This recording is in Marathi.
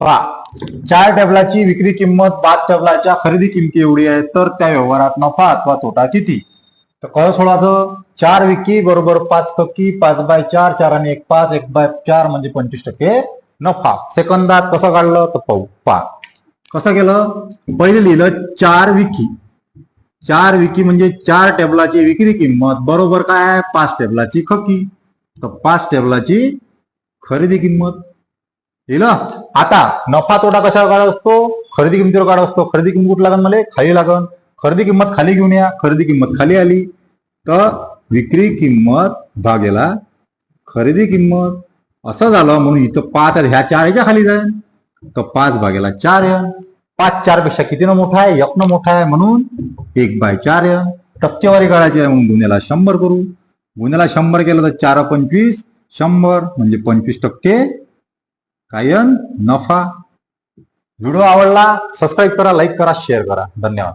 पहा, 4 टेबलाची विक्री किंमत 5 टेबलाच्या खरेदी किमती एवढी आहे, तर त्या व्यवहारात नफा अथवा तोटा किती? तर कळ सोडवायचं. 4 विक्री बरोबर 5 कक्की, 5/4, 4 आणि 1 5, 1/4 म्हणजे 25% नफा. सेकंदात कसं काढलं तर पाहू. पहा कसं केलं. पहिले लिहिलं 4 विक्री. 4 विक्री म्हणजे 4 टेबलाची विक्री किंमत बरोबर काय 5 टेबलाची खक्की. तर 5 टेबलाची खरेदी किंमत लिहिलं. आता नफा तोटा कशावर काढत असतो? खरेदी किमतीवर काढत असतो. खरेदी किंमत कुठं लागन मला? खाली लागन. खरेदी किंमत खाली घेऊन या. खरेदी किंमत खाली आली तर विक्री किंमत भागेला खरेदी किंमत असं झालं. म्हणून इथं 5 ह्या 4 ह्याच्या खाली जाईल तर 5/4 येईल. 5 4 पेक्षा कितीनं मोठा आहे? 1 न मोठा आहे म्हणून 1/4 येईल. टक्केवारी काढायची आहे म्हणून गुन्ह्याला 100 करू. गुन्ह्याला 100 केलं तर 4 25 100 म्हणजे 25% कायन नफा. व्हिडिओ आवडला सबस्क्राईब करा, लाईक करा, शेअर करा. धन्यवाद.